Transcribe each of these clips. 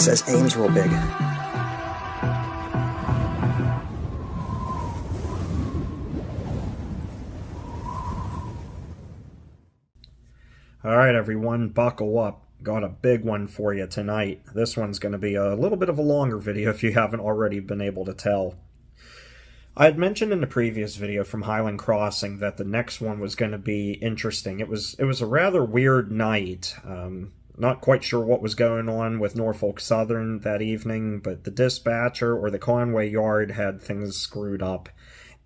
says aim's real big. Alright everyone, buckle up. Got a big one for you tonight. This one's going to be a little bit of a longer video if you haven't already been able to tell. I had mentioned in the previous video from Highland Crossing that the next one was going to be interesting. It was a rather weird night. Not quite sure what was going on with Norfolk Southern that evening, but the dispatcher or the Conway yard had things screwed up.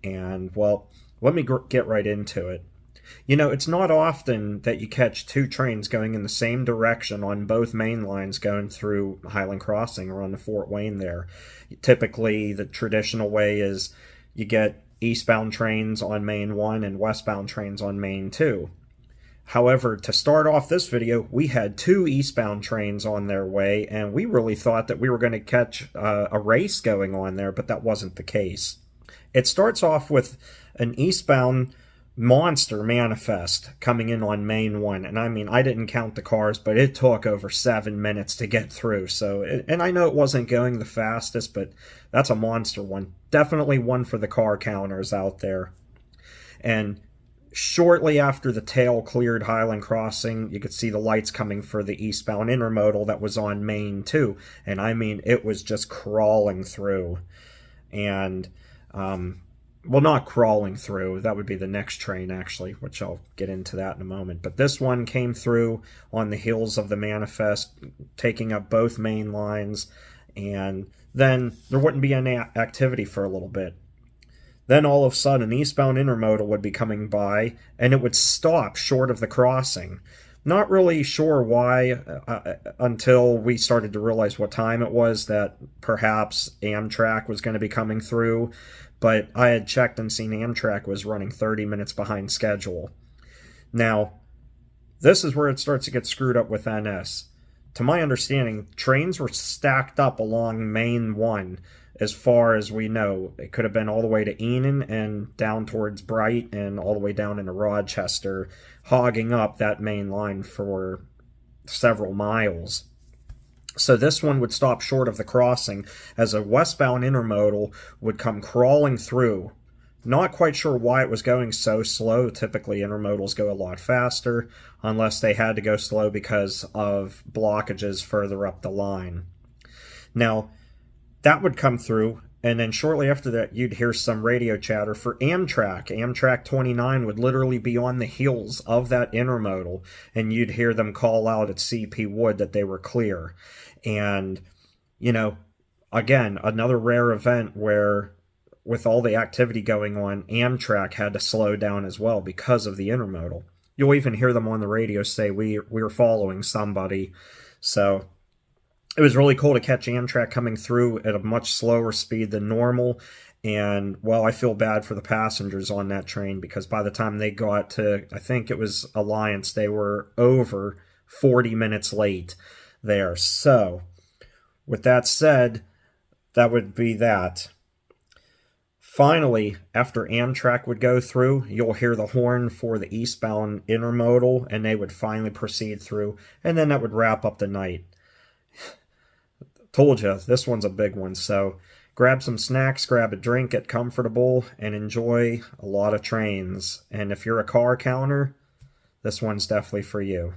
And, well, let me get right into it. You know, it's not often that you catch two trains going in the same direction on both main lines going through Highland Crossing or on the Fort Wayne there. Typically, the traditional way is you get eastbound trains on Main 1 and westbound trains on Main 2. However, to start off this video, we had two eastbound trains on their way, and we really thought that we were going to catch a race going on there, but that wasn't the case. It starts off with an eastbound monster manifest coming in on Main 1, and I mean, I didn't count the cars, but it took over 7 minutes to get through. So, and I know it wasn't going the fastest, but that's a monster one. Definitely one for the car counters out there. And shortly after the tail cleared Highland Crossing, you could see the lights coming for the eastbound intermodal that was on Main 2, and I mean, it was just crawling through. And well, not crawling through. That would be the next train, actually, which I'll get into that in a moment. But this one came through on the heels of the manifest, taking up both main lines, and then there wouldn't be any activity for a little bit. Then all of a sudden, an eastbound intermodal would be coming by, and it would stop short of the crossing. Not really sure why until we started to realize what time it was, that perhaps Amtrak was going to be coming through. But I had checked and seen Amtrak was running 30 minutes behind schedule. Now, this is where it starts to get screwed up with NS. To my understanding, trains were stacked up along Main 1 as far as we know. It could have been all the way to Enon and down towards Bright and all the way down into Rochester, hogging up that main line for several miles. So this one would stop short of the crossing as a westbound intermodal would come crawling through. Not quite sure why it was going so slow. Typically intermodals go a lot faster, unless they had to go slow because of blockages further up the line. Now, that would come through, and then shortly after that, you'd hear some radio chatter for Amtrak. Amtrak 29 would literally be on the heels of that intermodal, and you'd hear them call out at CP Wood that they were clear. And, you know, again, another rare event where, with all the activity going on, Amtrak had to slow down as well because of the intermodal. You'll even hear them on the radio say, we're following somebody. So it was really cool to catch Amtrak coming through at a much slower speed than normal. And, well, I feel bad for the passengers on that train because by the time they got to, I think it was Alliance, they were over 40 minutes late there. So, with that said, that would be that. Finally, after Amtrak would go through, you'll hear the horn for the eastbound intermodal, and they would finally proceed through, and then that would wrap up the night. Told you, this one's a big one, so grab some snacks, grab a drink, get comfortable, and enjoy a lot of trains. And if you're a car counter, this one's definitely for you.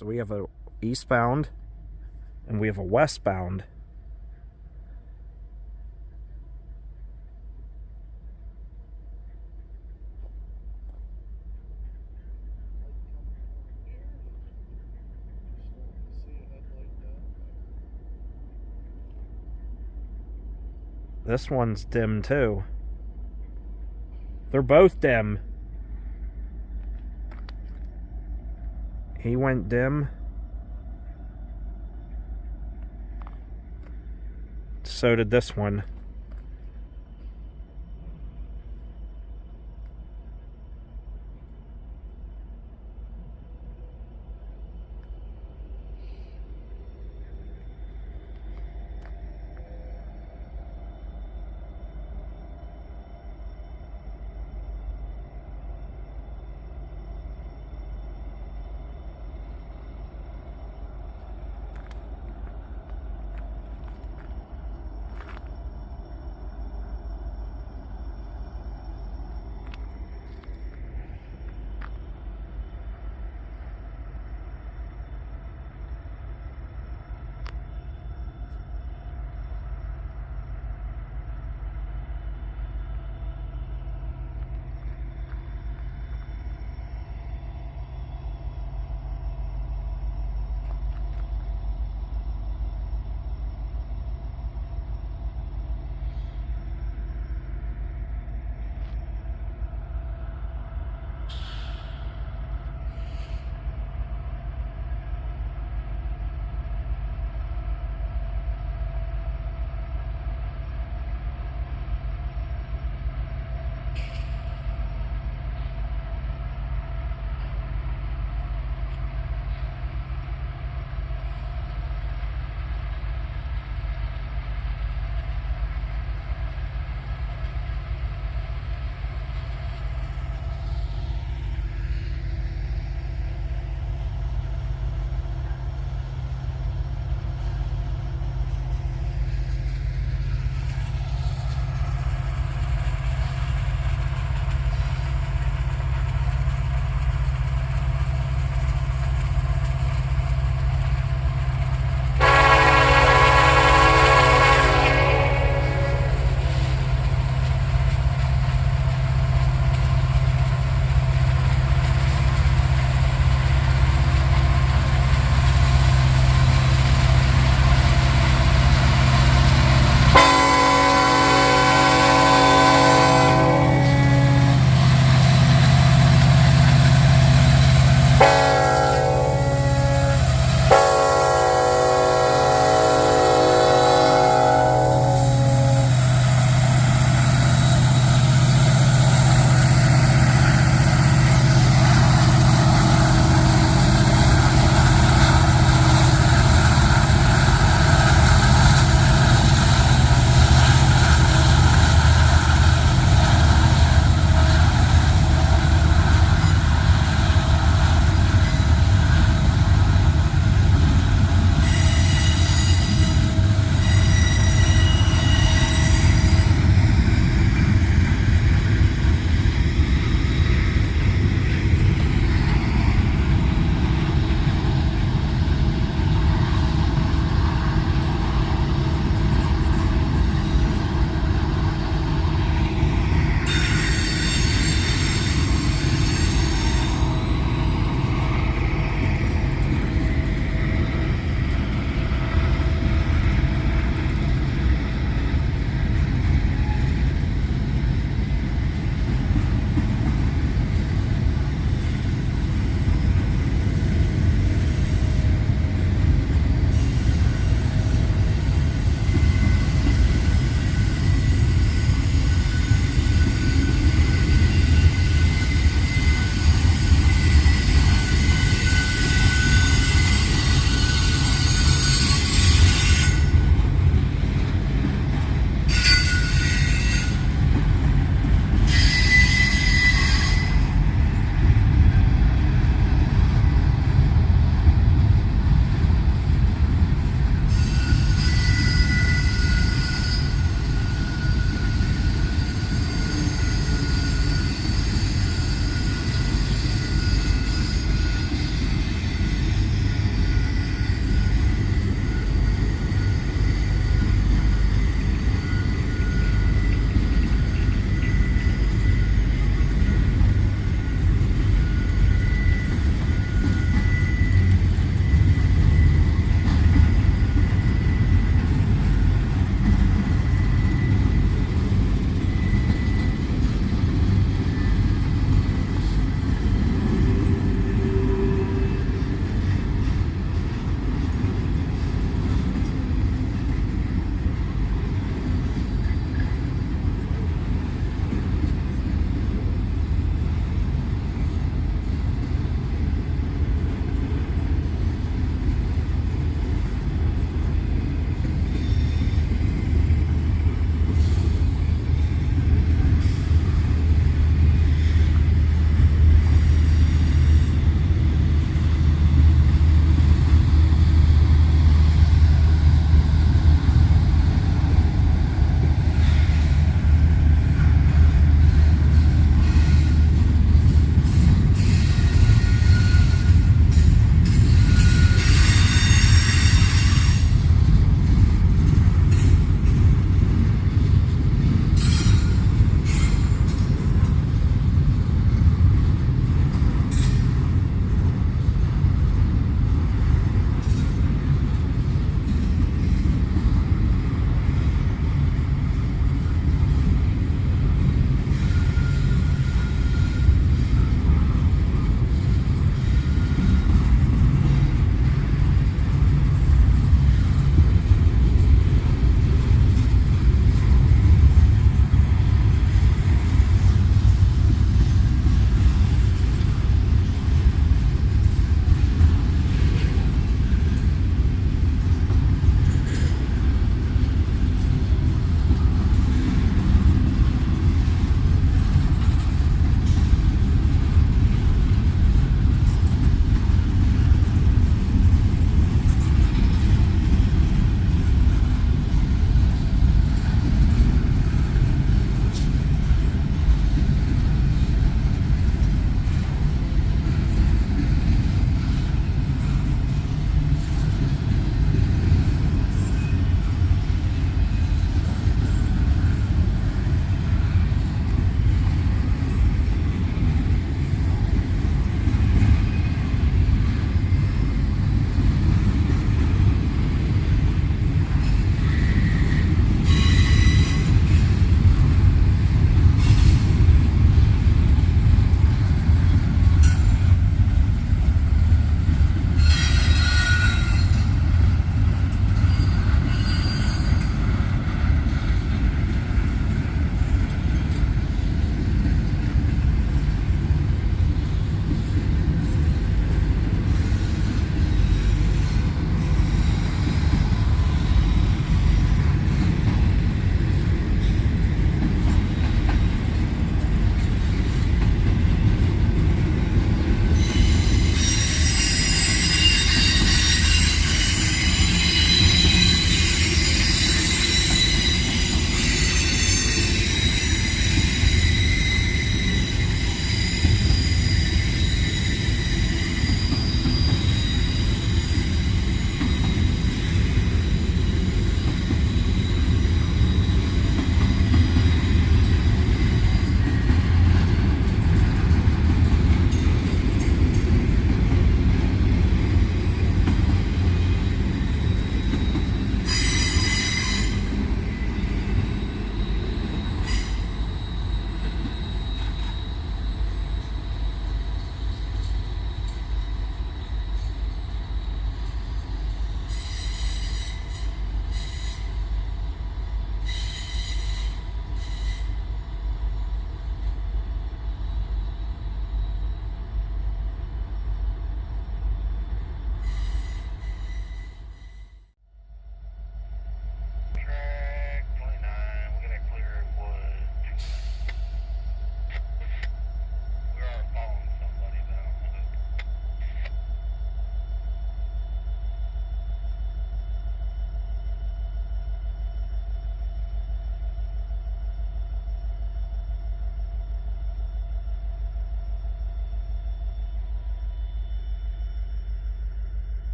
So we have a eastbound and we have a westbound. This one's dim too. They're both dim. He went dim. So did this one.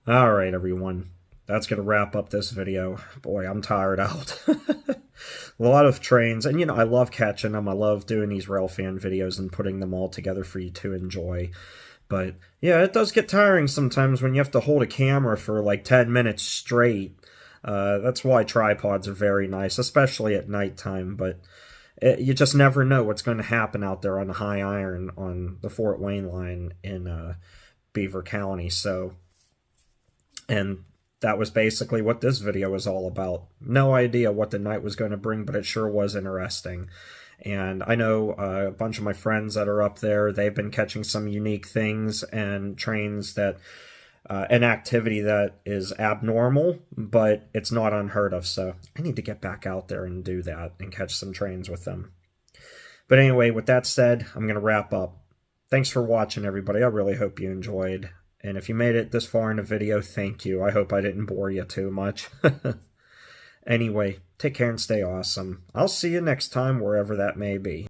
Alright, everyone. That's going to wrap up this video. Boy, I'm tired out. A lot of trains, and I love catching them. I love doing these railfan videos and putting them all together for you to enjoy. But yeah, it does get tiring sometimes when you have to hold a camera for like 10 minutes straight. That's why tripods are very nice, especially at nighttime. But you just never know what's going to happen out there on the high iron on the Fort Wayne line in Beaver County. And that was basically what this video was all about. No idea what the night was going to bring, but it sure was interesting. And I know a bunch of my friends that are up there, they've been catching some unique things and trains that, an activity that is abnormal, but it's not unheard of. So I need to get back out there and do that and catch some trains with them. But anyway, with that said, I'm going to wrap up. Thanks for watching, everybody. I really hope you enjoyed. And if you made it this far in the video, thank you. I hope I didn't bore you too much. Anyway, take care and stay awesome. I'll see you next time, wherever that may be.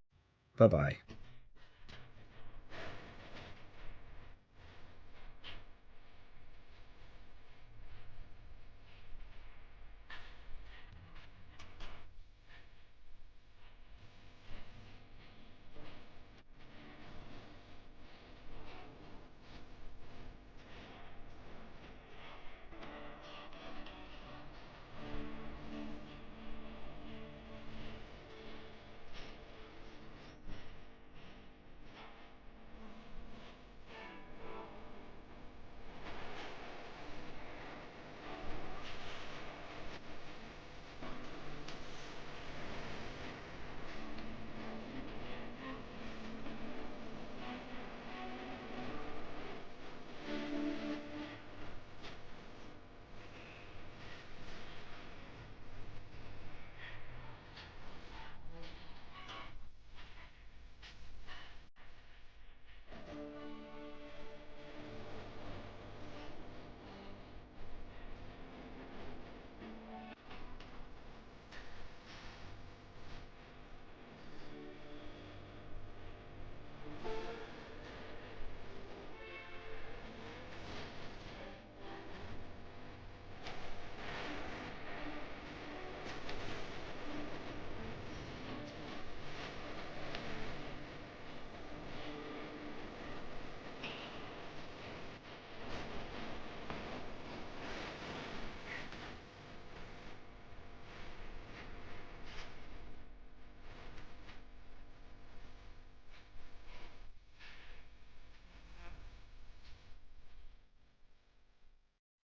Bye-bye.